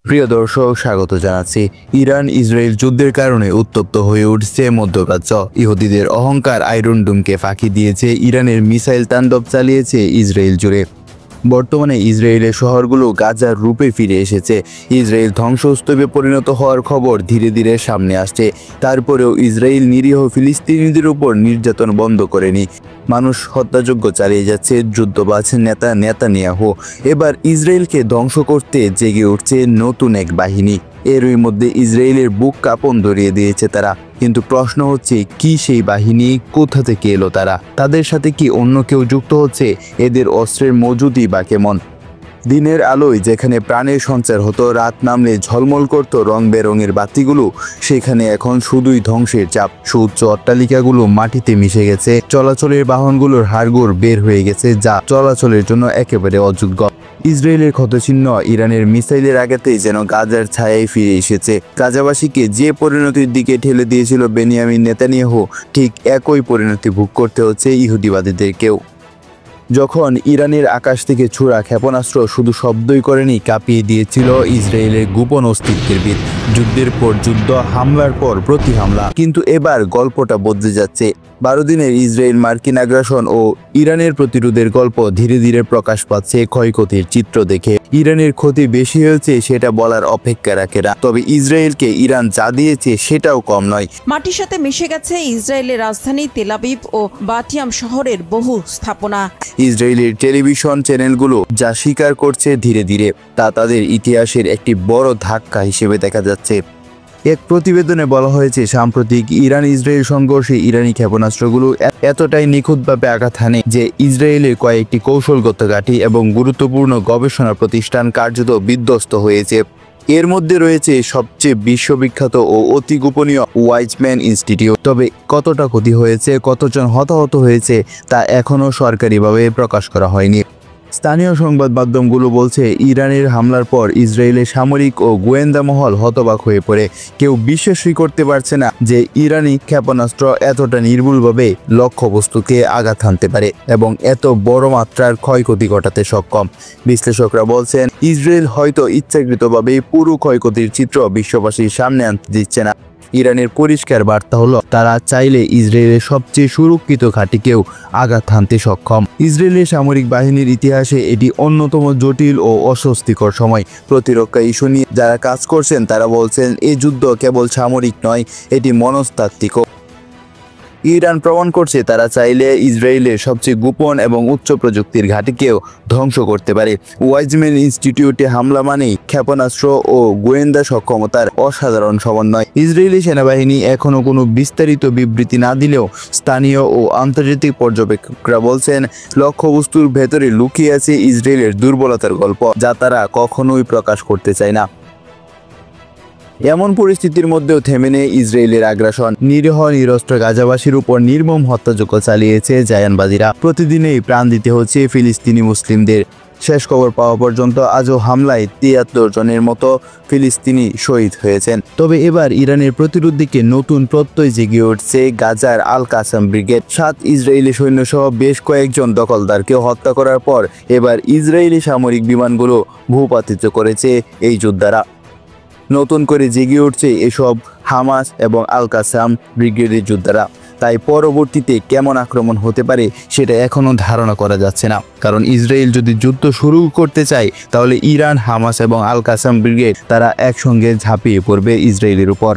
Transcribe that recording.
প্রিয় দর্শক, স্বাগত জানাচ্ছি। ইরান ইসরায়েল যুদ্ধের কারণে উত্তপ্ত হয়ে উঠছে মধ্যপ্রাচ্য। ইহুদিদের অহংকার আয়রন ডোমকে ফাঁকি দিয়েছে, ইরানের মিসাইল তাণ্ডব চালিয়েছে ইসরায়েল জুড়ে। বর্তমানে ইসরায়েলের শহরগুলো গাজার রূপে ফিরে এসেছে। ইসরায়েল ধ্বংসস্তূপে পরিণত হওয়ার খবর ধীরে ধীরে সামনে আসছে। তারপরেও ইসরায়েল নিরীহ ফিলিস্তিনিদের উপর নির্যাতন বন্ধ করেনি। মানুষ হত্যাযজ্ঞ চালিয়ে যাচ্ছে যুদ্ধবাজ নেতা নেতানিয়াহু। এবার ইসরায়েলকে ধ্বংস করতে জেগে উঠছে নতুন এক বাহিনী। এরই মধ্যে ইসরায়েলের বুক কাঁপন ধরিয়ে দিয়েছে তারা। কিন্তু প্রশ্ন হচ্ছে, কি সেই বাহিনী, কোথা থেকে এলো তারা? তাদের সাথে কি অন্য কেউ যুক্ত হচ্ছে? এদের অস্ত্রের মজুদই বা কেমন? দিনের আলোয় যেখানে প্রাণের সঞ্চার হতো, রাত নামলে ঝলমল করত রং বেরঙের বাতিগুলো, সেখানে এখন শুধুই ধ্বংসের চাপ। সুউচ্চ অট্টালিকাগুলো মাটিতে মিশে গেছে, চলাচলের বাহনগুলোর হাড়গোড় বের হয়ে গেছে, যা চলাচলের জন্য একেবারে অযোগ্য। ইসরায়েলের ক্ষতচিহ্ন ইরানের মিসাইলের আঘাতেই যেন গাজার ছায়ায় ফিরে এসেছে। গাজাবাসীকে যে পরিণতির দিকে ঠেলে দিয়েছিল বেনিয়ামিন নেতানিয়াহু, ঠিক একই পরিণতি ভোগ করতে হচ্ছে ইহুদিবাদীদেরকেও। যখন ইরানের আকাশ থেকে ছোড়া ক্ষেপণাস্ত্র শুধু শব্দই করেনি, কাঁপিয়ে দিয়েছিল ইসরায়েলের গোপন অস্তিত্বের ভিত। যুদ্ধের পর যুদ্ধ, হামলার পর প্রতি হামলা। কিন্তু এবার গল্পটা বদলে যাচ্ছে। 12 দিনের ইসরায়েল মার্কিন আগ্রাসন ও ইরানের প্রতিরোধের গল্প ধীরে ধীরে প্রকাশ পাচ্ছে ক্ষয়ক্ষতির চিত্র দেখে। ইরানের ক্ষতি বেশি হয়েছে সেটা বলার অপেক্ষা রাখে না, তবে ইসরায়েলকে ইরান যা দিয়েছে সেটাও কম নয়। মাটির সাথে মিশে গেছে ইসরায়েলের রাজধানী তেল আবিব ও বাটিয়াম শহরের বহু স্থাপনা। ইসরায়েলের টেলিভিশন চ্যানেলগুলো যা স্বীকার করছে ধীরে ধীরে, তা তাদের ইতিহাসের একটি বড় ধাক্কা হিসেবে দেখা যাচ্ছে। এক প্রতিবেদনে বলা হয়েছে, সাম্প্রতিক ইরান ইসরায়েল সংঘর্ষে ইরানি ক্ষেপণাস্ত্রগুলো এতটাই নিখুঁতভাবে আঘাত হানে যে ইসরায়েলের কয়েকটি কৌশলগত ঘাঁটি এবং গুরুত্বপূর্ণ গবেষণা প্রতিষ্ঠান কার্যত বিধ্বস্ত হয়েছে। এর মধ্যে রয়েছে সবচেয়ে বিশ্ববিখ্যাত ও অতি গোপনীয় ওয়াইজম্যান ইনস্টিটিউট। তবে কতটা ক্ষতি হয়েছে, কতজন হতাহত হয়েছে, তা এখনও সরকারিভাবে প্রকাশ করা হয়নি। স্থানীয় সংবাদ মাধ্যমগুলো বলছে, ইরানের হামলার পর ইসরায়েলের সামরিক ও গোয়েন্দা মহল হতবাক হয়ে পড়ে। কেউ বিশ্বাসই করতে পারছে না যে ইরানি ক্ষেপণাস্ত্র এতটা নির্ভুলভাবে লক্ষ্যবস্তুকে আঘাত হানতে পারে এবং এত বড় মাত্রার ক্ষয়ক্ষতি ঘটাতে সক্ষম। বিশ্লেষকরা বলছেন, ইসরায়েল হয়তো ইচ্ছাকৃতভাবে পুরো ক্ষয়ক্ষতির চিত্র বিশ্ববাসীর সামনে আনতে দিচ্ছে না। ইরানের পরিষ্কার বার্তা হলো, তারা চাইলে ইসরায়েলের সবচেয়ে সুরক্ষিত ঘাঁটিকেও আঘাত হানতে সক্ষম। ইসরায়েলের সামরিক বাহিনীর ইতিহাসে এটি অন্যতম জটিল ও অস্বস্তিকর সময়। প্রতিরক্ষা ইস্যু নিয়ে যারা কাজ করছেন তারা বলছেন, এই যুদ্ধ কেবল সামরিক নয়, এটি মনস্তাত্ত্বিকও। ইরান প্রমাণ করছে তারা চাইলে ইসরায়েলের সবচেয়ে গোপন এবং উচ্চ প্রযুক্তির ঘাঁটিকেও ধ্বংস করতে পারে। ওয়াইজম্যান ইনস্টিটিউটে হামলা মানেই ক্ষেপণাস্ত্র ও গোয়েন্দা সক্ষমতার অসাধারণ সমন্বয়। ইসরায়েলি সেনাবাহিনী এখনও কোনো বিস্তারিত বিবৃতি না দিলেও স্থানীয় ও আন্তর্জাতিক পর্যবেক্ষকরা বলছেন, লক্ষ্যবস্তুর ভেতরে লুকিয়ে আছে ইসরায়েলের দুর্বলতার গল্প, যা তারা কখনোই প্রকাশ করতে চায় না। এমন পরিস্থিতির মধ্যেও থেমে নেই ইসরায়েলের আগ্রাসন। নিরীহ নিরস্ত্র গাজাবাসীর উপর নির্মম হত্যাযজ্ঞ চালিয়েছে জায়ানবাদীরা। প্রতিদিনই প্রাণ দিতে হচ্ছে ফিলিস্তিনি মুসলিমদের। শেষ খবর পাওয়া পর্যন্ত আজও হামলায় 73 জনের মতো ফিলিস্তিনি শহীদ হয়েছেন। তবে এবার ইরানের প্রতিরোধ দিকে নতুন প্রত্যয় জেগে উঠছে গাজার আল কাসাম ব্রিগেড। 7 ইসরায়েলি সৈন্যসহ বেশ কয়েকজন দখলদারকে হত্যা করার পর এবার ইসরায়েলি সামরিক বিমানগুলো ভূপাতিত করেছে এই যোদ্ধারা। নতুন করে জেগে উঠছে এসব হামাস এবং আল কাসাম ব্রিগেডের যোদ্ধারা। তাই পরবর্তীতে কেমন আক্রমণ হতে পারে সেটা এখনও ধারণা করা যাচ্ছে না। কারণ ইসরায়েল যদি যুদ্ধ শুরু করতে চায়, তাহলে ইরান, হামাস এবং আল কাসাম ব্রিগেড তারা একসঙ্গে ঝাঁপিয়ে পড়বে ইসরায়েলের উপর।